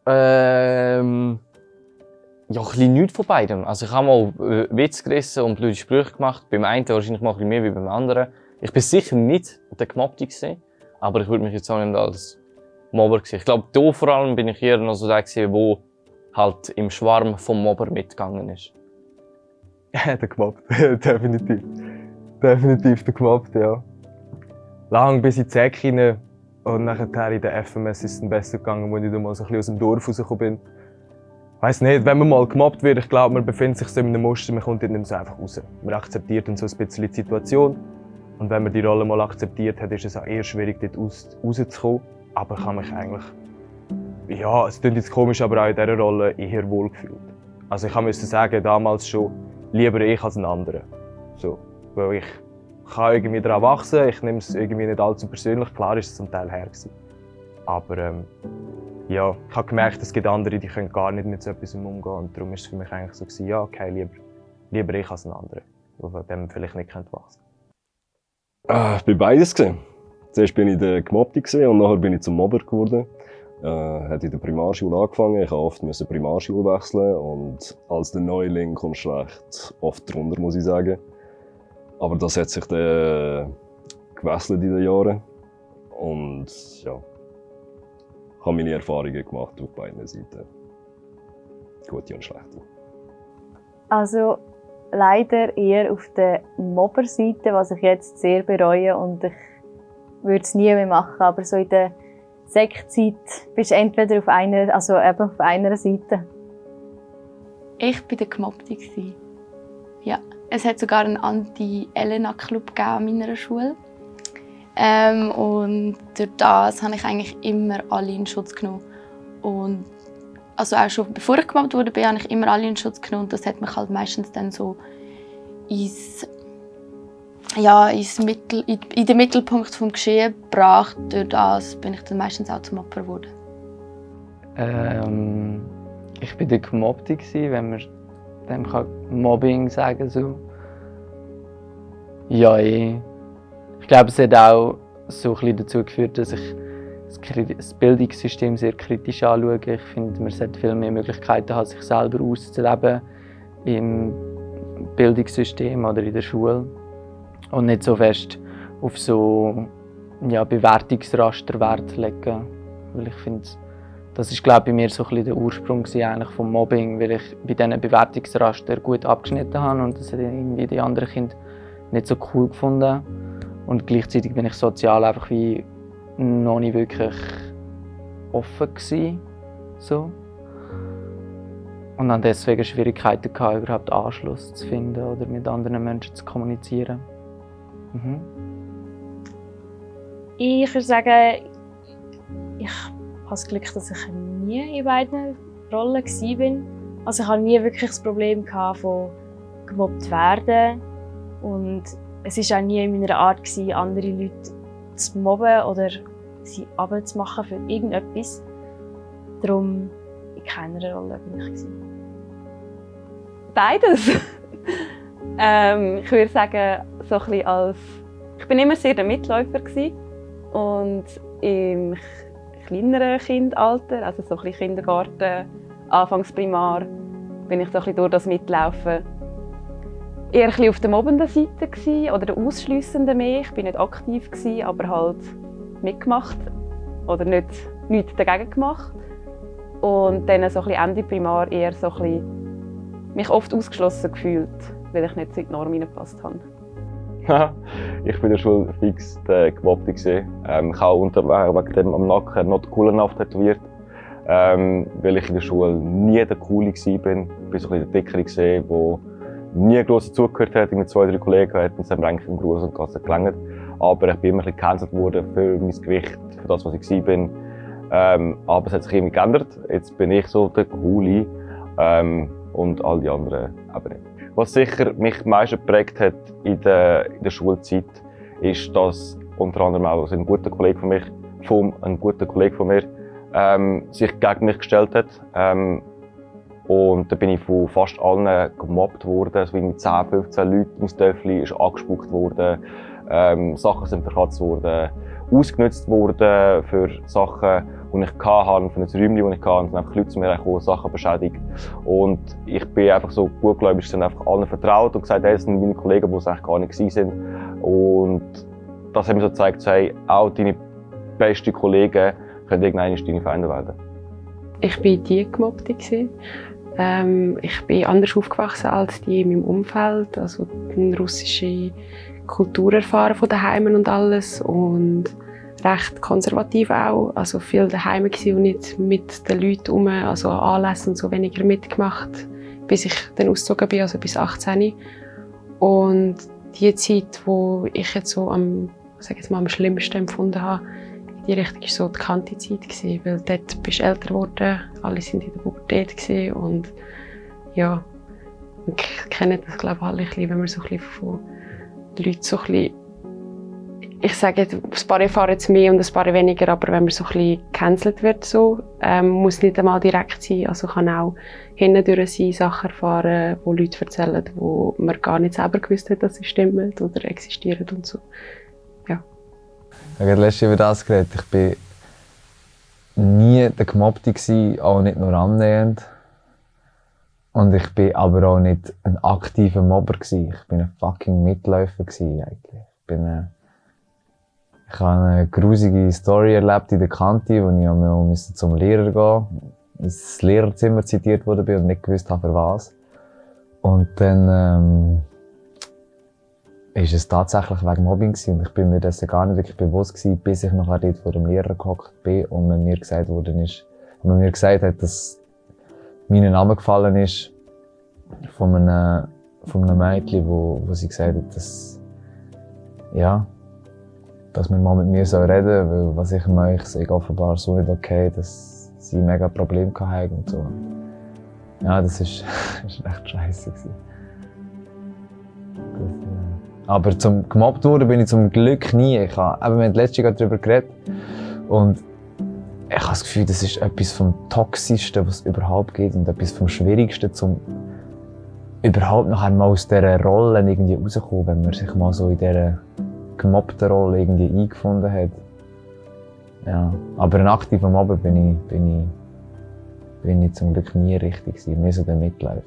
Ja, ein bisschen nichts von beidem. Also ich habe mal Witz gerissen und blöde Sprüche gemacht. Beim einen wahrscheinlich mal ein bisschen mehr wie beim anderen. Ich bin sicher nicht der Gemobbte gewesen, aber ich würde mich jetzt auch nicht als Mobber sehen. Ich glaube, da vor allem bin ich eher noch so der gewesen, wo halt im Schwarm vom Mobber mitgegangen ist. Der Gemobbte, definitiv. Definitiv der Gemobbte, ja. Lang bis in die Säcke rein und nachher in der FMS ist es dann besser gegangen, als ich dann mal so ein bisschen aus dem Dorf rausgekommen bin. Ich weiss nicht, wenn man mal gemobbt wird, ich glaube, man befindet sich so in einem Muster, man kommt nicht mehr so einfach raus. Man akzeptiert dann so ein bisschen die Situation. Und wenn man die Rolle mal akzeptiert hat, ist es auch eher schwierig, dort rauszukommen. Aber ich habe mich eigentlich, ja, es klingt jetzt komisch, aber auch in dieser Rolle eher wohlgefühlt. Also ich musste sagen, damals schon, lieber ich als ein anderer. So, weil ich kann irgendwie daran wachsen, ich nehme es irgendwie nicht allzu persönlich, klar ist es zum Teil her gewesen. Aber ja, ich habe gemerkt, es gibt andere, die können gar nicht mit so etwas umgehen und darum war es für mich eigentlich so gewesen, ja, okay, lieber ich als ein anderer, der von dem vielleicht nicht wachsen könnte. Ich war beides. Zuerst war ich der Gemobbte und nachher bin ich zum Mobber geworden. Hat in der Primarschule angefangen. Ich musste oft die Primarschule wechseln und als der Neuling kommst du recht oft drunter, muss ich sagen. Aber das hat sich dann gewechselt in den Jahren. Und ja, ich habe meine Erfahrungen gemacht auf beiden Seiten. Gute und schlechte. Also leider eher auf der Mobber-Seite, was ich jetzt sehr bereue und ich würde es nie mehr machen. Aber so in der Sektzeit bist du entweder auf einer, also eben auf einer Seite. Ich war der Gemobbte. Ja. Es hat sogar einen Anti-Elena-Club an meiner Schule. Und durch das habe ich eigentlich immer alle in Schutz genommen. Und also auch schon bevor ich gemobbt wurde, habe ich immer alle in Schutz genommen. Und das hat mich halt meistens dann so in den Mittelpunkt des Geschehens gebracht. Durch das bin ich dann meistens auch zum Opfer geworden. Ich war der Gemobbte, wenn man dem Mobbing sagen so. Ja, ich glaube, es hat auch so ein bisschen dazu geführt, dass ich das Bildungssystem sehr kritisch anschaue. Ich finde, man sollte viel mehr Möglichkeiten haben, sich selber auszuleben im Bildungssystem oder in der Schule. Und nicht so fest auf so Bewertungsraster Wert legen. Weil ich finde, das ist, glaube ich, bei mir so ein bisschen der Ursprung eigentlich vom Mobbing, weil ich bei diesen Bewertungsrastern gut abgeschnitten habe und das hat irgendwie die anderen Kinder nicht so cool gefunden. Und gleichzeitig bin ich sozial einfach wie noch nicht wirklich offen gewesen, so. Und habe deswegen Schwierigkeiten gehabt, überhaupt Anschluss zu finden oder mit anderen Menschen zu kommunizieren. Mhm. Ich würde sagen, ich habe das Glück, dass ich nie in beiden Rollen war. Also ich hatte nie wirklich das Problem von gemobbt zu werden. Und es war auch nie in meiner Art, andere Leute zu mobben oder sie runterzumachen für irgendetwas. Darum in keiner Rolle bin ich. Beides. Ich würde sagen, so ein bisschen ich bin immer sehr der Mitläufer gewesen. Und im kleineren Kindalter, also so ein bisschen Kindergarten, Anfangs Primar, bin ich so ein bisschen durch das Mitlaufen eher ein bisschen auf der mobbenden Seite gewesen, oder der ausschliessenden mehr. Ich war nicht aktiv gewesen, aber halt mitgemacht oder nichts dagegen gemacht. Und dann so ein bisschen Ende Primar eher so ein bisschen mich oft ausgeschlossen gefühlt, weil ich nicht so in die Norm hineingepasst habe. Ich war in der Schule fix der Gemobbte. Ich habe wegen dem am Nacken «Not cool enough» tätowiert. Weil ich in der Schule nie der Coole war. Ich war so ein bisschen der Dickere, der nie gross dazugehört hat. Mit 2, 3 Kollegen hatten es eigentlich im Gruß und Gassen gelangt. Aber ich bin immer ein bisschen gecancelt worden für mein Gewicht, für das, was ich war. Aber es hat sich irgendwie geändert. Jetzt bin ich so der Coole und all die anderen eben nicht. Was sicher mich am meisten geprägt hat in der Schulzeit, ist, dass unter anderem auch ein guter Kollege von mir, sich gegen mich gestellt hat. Und da bin ich von fast allen gemobbt worden. Also mit 10, 15 Leuten ins Dörfli ist angespuckt worden. Sachen sind verkratzt worden, ausgenutzt worden für Sachen, die ich hatte, für ein Räumchen, das ich hatte, und einfach Leute zu mir gekommen, Sachen beschädigt. Und ich bin einfach so gutgläubig, sind einfach allen vertraut und gesagt, hey, das sind meine Kollegen, die es eigentlich gar nicht waren. Und das hat mir so gezeigt, hey, auch deine besten Kollegen können irgendwann deine Feinde werden. Ich war die Gemobbte. Ich bin anders aufgewachsen als die in meinem Umfeld. Also eine russische Kultur erfahren von daheim und alles. Und recht konservativ auch. Also viel daheim gewesen und nicht mit den Leuten rum. Also Anlässe und so weniger mitgemacht, bis ich dann ausgezogen bin, also bis 18. Und die Zeit, wo ich jetzt so am schlimmsten empfunden habe, die Richtung war so die Kante-Zeit, weil dort bist du älter geworden, alle waren in der Pubertät und ja, man kennt das glaube ich alle ein bisschen, wenn man so ein bisschen von Leuten so ein bisschen, ich sage jetzt, ein paar erfahren es mehr und ein paar weniger, aber wenn man so ein bisschen gecancelt wird, so, muss nicht einmal direkt sein, also kann auch hindurch sein, Sachen erfahren, die Leute erzählen, wo man gar nicht selber gewusst hat, dass sie stimmen oder existieren und so. Ich habe letztens über das geredet. Ich war nie der Gemobbte, auch nicht nur annähernd. Und ich war aber auch nicht ein aktiver Mobber. Ich war ein fucking Mitläufer eigentlich. Ich habe eine grusige Story erlebt in der Kante, wo ich einmal zum Lehrer gehen ins Lehrerzimmer zitiert wurde und nicht gewusst habe, für was. Und dann ist es tatsächlich wegen Mobbing gewesen. Und ich bin mir dessen gar nicht wirklich bewusst gewesen, bis ich nachher dort vor dem Lehrer gehockt bin und man mir gesagt hat, dass mein Name gefallen ist von einem Mädchen, wo sie gesagt hat, dass man mal mit mir reden soll, weil was ich mache, sei offenbar so nicht okay, dass sie mega Probleme hatten und so. Ja, das ist echt scheiße gewesen. Aber zum gemobbt worden bin ich zum Glück nie. Wir haben letztes Jahr darüber geredet. Und ich habe das Gefühl, das ist etwas vom Toxischsten, was es überhaupt gibt. Und etwas vom Schwierigsten, um überhaupt nachher mal aus dieser Rolle irgendwie rauszukommen, wenn man sich mal so in dieser gemobbten Rolle irgendwie eingefunden hat. Ja. Aber ein aktiver Mobber bin ich zum Glück nie richtig gewesen. Mehr so der Mitläufer.